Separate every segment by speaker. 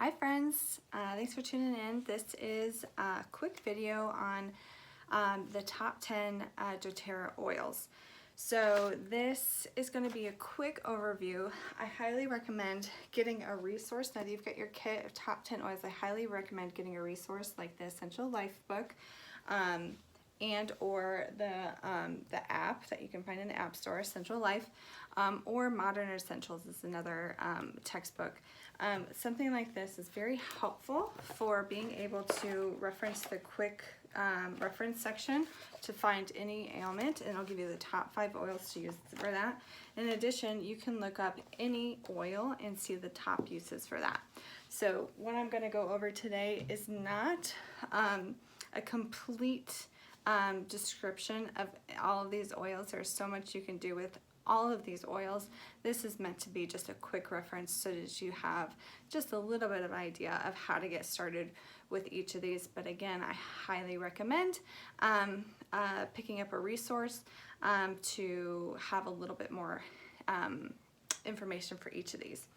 Speaker 1: Hi friends, thanks for tuning in. This is a quick video on the top 10 doTERRA oils. So this is going to be a quick overview. I highly recommend getting a resource. Now that you've got your kit of top 10 oils, I highly recommend getting a resource like the Essential Life book and or the app that you can find in the App Store, Essential Life, or Modern Essentials is another textbook. Something like this is very helpful for being able to reference the quick reference section to find any ailment, and I'll give you the top 5 oils to use for that. In addition, you can look up any oil and see the top uses for that. So what I'm going to go over today is not a complete description of all of these oils. There's so much you can do with all of these oils. This is meant to be just a quick reference so that you have just a little bit of idea of how to get started with each of these. But again, I highly recommend picking up a resource to have a little bit more information for each of these.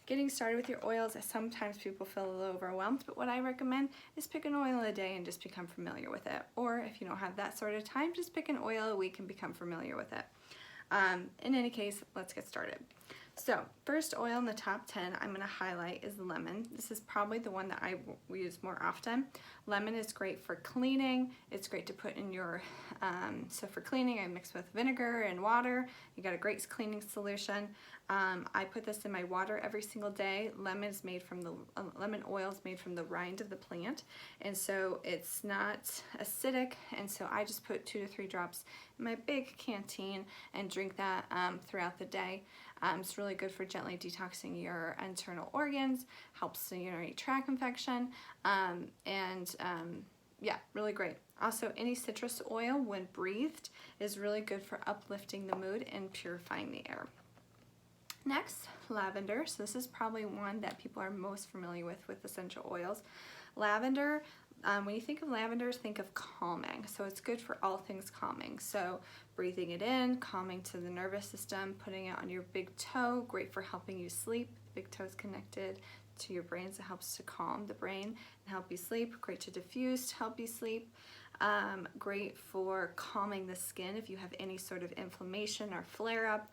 Speaker 1: Getting started with your oils, sometimes people feel a little overwhelmed, but what I recommend is pick an oil a day and just become familiar with it. Or if you don't have that sort of time, just pick an oil a week and become familiar with it. In any case, let's get started. So first oil in the top 10 I'm going to highlight is lemon. This is probably the one that I use more often. Lemon is great for cleaning. It's great to put in your, so for cleaning I mix with vinegar and water. You got a great cleaning solution. I put this in my water every single day. Lemon oil is made from the rind of the plant, and so it's not acidic, and so I just put 2 to 3 drops in my big canteen and drink that throughout the day. It's really good for gently detoxing your internal organs, helps the urinary tract infection, yeah, really great. Also, any citrus oil, when breathed, is really good for uplifting the mood and purifying the air. Next, lavender. So this is probably one that people are most familiar with essential oils. Lavender, when you think of lavender, think of calming. So it's good for all things calming. So breathing it in, calming to the nervous system, putting it on your big toe, great for helping you sleep. The big toe is connected to your brain, so it helps to calm the brain and help you sleep. Great to diffuse to help you sleep. Great for calming the skin if you have any sort of inflammation or flare-up.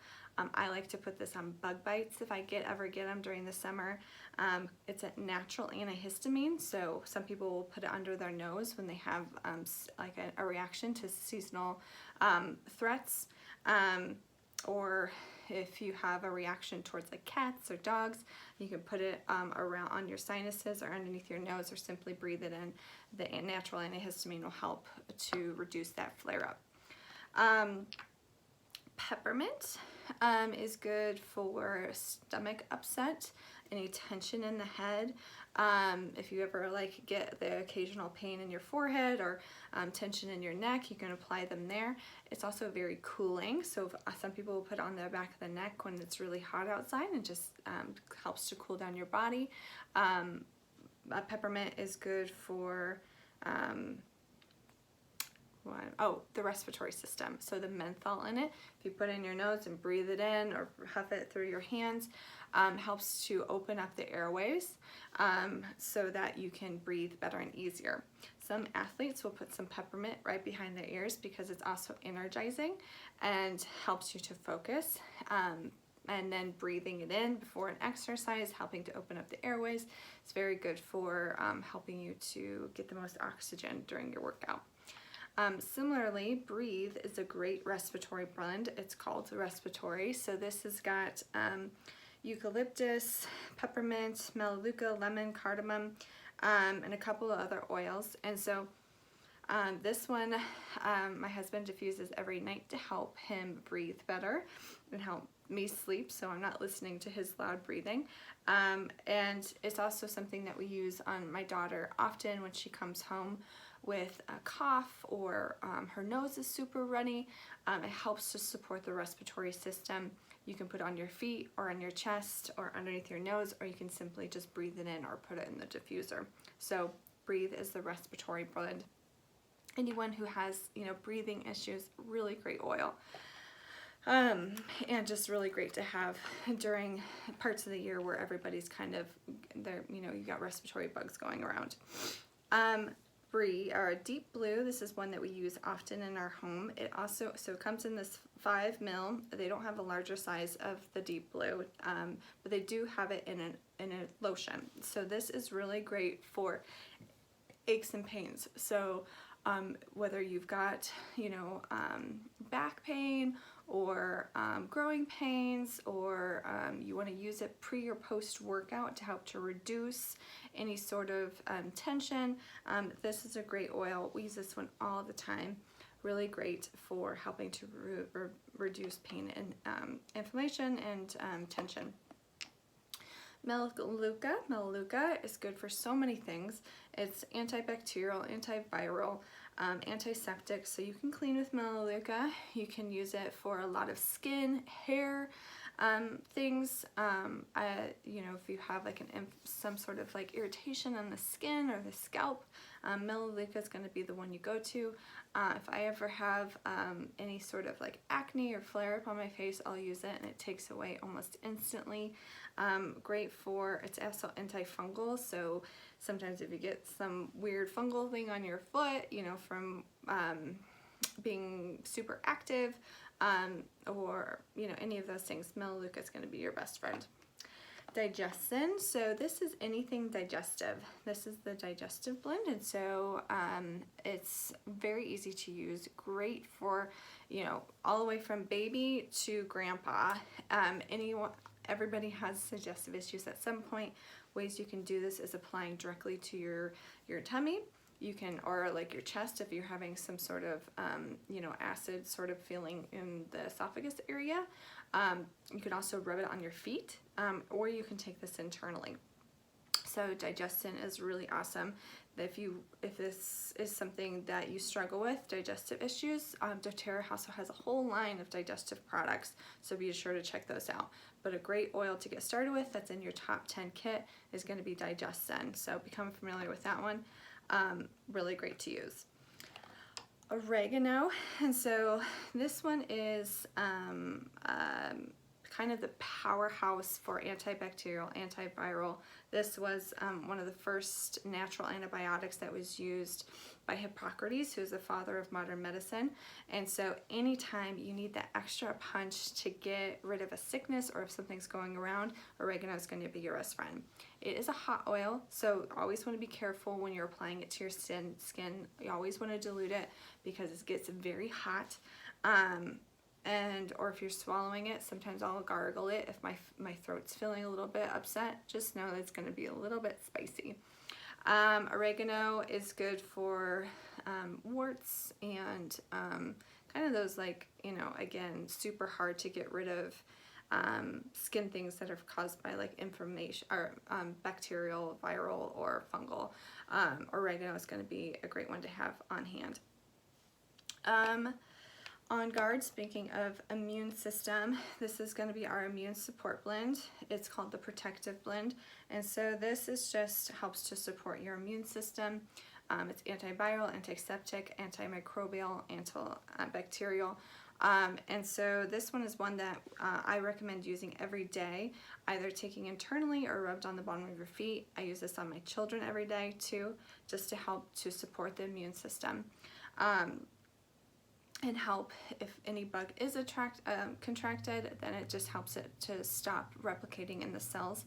Speaker 1: I like to put this on bug bites if I ever get them during the summer. It's a natural antihistamine, so some people will put it under their nose when they have like a reaction to seasonal threats, or if you have a reaction towards like cats or dogs, you can put it around on your sinuses or underneath your nose, or simply breathe it in. The natural antihistamine will help to reduce that flare-up. Peppermint is good for stomach upset, any tension in the head. If you ever get the occasional pain in your forehead or tension in your neck, you can apply them there. It's also very cooling, so some people will put it on the back of the neck when it's really hot outside, and just helps to cool down your body. Peppermint is good for the respiratory system. So the menthol in it, if you put it in your nose and breathe it in or huff it through your hands, helps to open up the airways so that you can breathe better and easier. Some athletes will put some peppermint right behind their ears because it's also energizing and helps you to focus. And then breathing it in before an exercise, helping to open up the airways. It's very good for helping you to get the most oxygen during your workout. Similarly, Breathe is a great respiratory blend. It's called Respiratory. So this has got eucalyptus, peppermint, melaleuca, lemon, cardamom, and a couple of other oils. And so this one my husband diffuses every night to help him breathe better and help me sleep, so I'm not listening to his loud breathing. And it's also something that we use on my daughter often when she comes home with a cough or her nose is super runny. It helps to support the respiratory system. You can put it on your feet or on your chest or underneath your nose, or you can simply just breathe it in or put it in the diffuser. So Breathe is the respiratory blend. Anyone who has breathing issues, really great oil. And just really great to have during parts of the year where everybody's kind of there, you know, you got respiratory bugs going around. Brie, or Deep Blue, this is one that we use often in our home. It also, so it comes in this 5 ml. They don't have a larger size of the Deep Blue, but they do have it in a lotion. So this is really great for aches and pains. So whether you've got, you know, back pain or growing pains, or you want to use it pre or post workout to help to reduce any sort of tension, this is a great oil. We use this one all the time. Really great for helping to reduce pain and inflammation and tension. Melaleuca is good for so many things. It's antibacterial, antiviral, antiseptic, so you can clean with Melaleuca. You can use it for a lot of skin, hair things. You know, if you have like some sort of like irritation on the skin or the scalp, Melaleuca is going to be the one you go to. If I ever have any sort of like acne or flare up on my face, I'll use it and it takes away almost instantly. Great for, it's also antifungal, so sometimes if you get some weird fungal thing on your foot, you know, from being super active, or, you know, any of those things, Melaleuca is going to be your best friend. Digestin, so this is anything digestive. This is the digestive blend, and so it's very easy to use, great for, you know, all the way from baby to grandpa. Everybody has digestive issues at some point. Ways you can do this is applying directly to your tummy. You can, or like your chest if you're having some sort of, you know, acid sort of feeling in the esophagus area. You can also rub it on your feet, or you can take this internally. So Digestin is really awesome. If this is something that you struggle with, digestive issues, doTERRA also has a whole line of digestive products, so be sure to check those out. But a great oil to get started with that's in your top 10 kit is going to be Digestin, so become familiar with that one. Really great to use. Oregano, and so this one is kind of the powerhouse for antibacterial, antiviral. This was one of the first natural antibiotics that was used by Hippocrates, who's the father of modern medicine. And so anytime you need that extra punch to get rid of a sickness, or if something's going around, oregano is going to be your best friend. It is a hot oil, so always want to be careful when you're applying it to your skin. You always want to dilute it because it gets very hot. Or if you're swallowing it, sometimes I'll gargle it if my throat's feeling a little bit upset. Just know that it's going to be a little bit spicy. Oregano is good for warts and kind of those, like, you know, again, super hard to get rid of skin things that are caused by like inflammation or bacterial, viral, or fungal. Oregano is going to be a great one to have on hand. On Guard, speaking of immune system, this is going to be our immune support blend. It's called the Protective Blend, and so this is just helps to support your immune system. It's antiviral, antiseptic, antimicrobial, antibacterial. And so this one is one that I recommend using every day, either taking internally or rubbed on the bottom of your feet. I use this on my children every day too, just to help to support the immune system. And help if any bug is contracted, then it just helps it to stop replicating in the cells,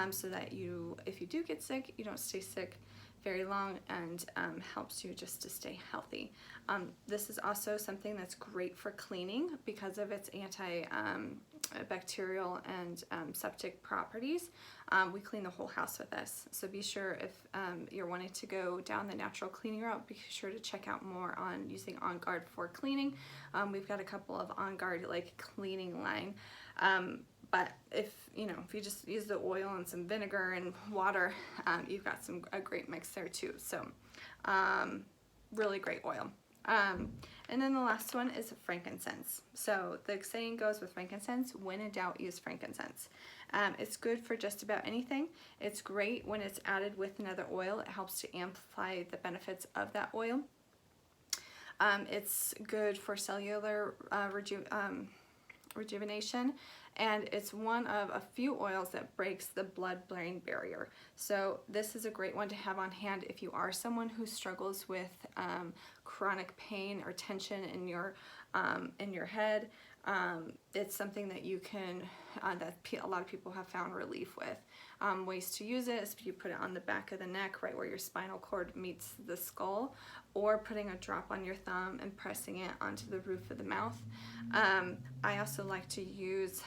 Speaker 1: so that if you do get sick, you don't stay sick very long, and helps you just to stay healthy. This is also something that's great for cleaning because of its antibacterial and septic properties. We clean the whole house with this, so be sure if you're wanting to go down the natural cleaning route, be sure to check out more on using On Guard for cleaning. We've got a couple of On Guard like cleaning line. But if you just use the oil and some vinegar and water, you've got a great mix there too. So really great oil. And then the last one is frankincense. So the saying goes with frankincense, when in doubt, use frankincense. It's good for just about anything. It's great when it's added with another oil. It helps to amplify the benefits of that oil. It's good for cellular rejuvenation, and it's one of a few oils that breaks the blood-brain barrier. So this is a great one to have on hand if you are someone who struggles with chronic pain or tension in your head. It's something that you can, that a lot of people have found relief with. Ways to use it is you put it on the back of the neck, right where your spinal cord meets the skull, or putting a drop on your thumb and pressing it onto the roof of the mouth. I also like to use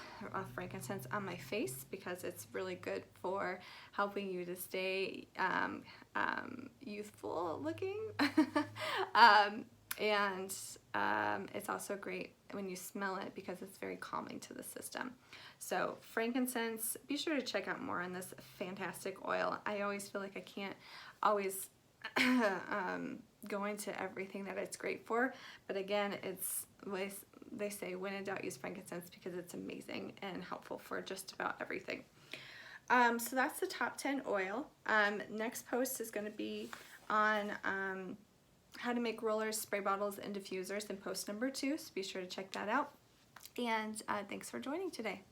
Speaker 1: frankincense on my face because it's really good for helping you to stay youthful looking. And it's also great when you smell it because it's very calming to the system. So frankincense, be sure to check out more on this fantastic oil. I always feel like I can't always go into everything that it's great for, but again, it's, they say when in doubt use frankincense because it's amazing and helpful for just about everything. So that's the top 10 oil. Next post is going to be on how to make rollers, spray bottles, and diffusers in post number 2, so be sure to check that out. And thanks for joining today.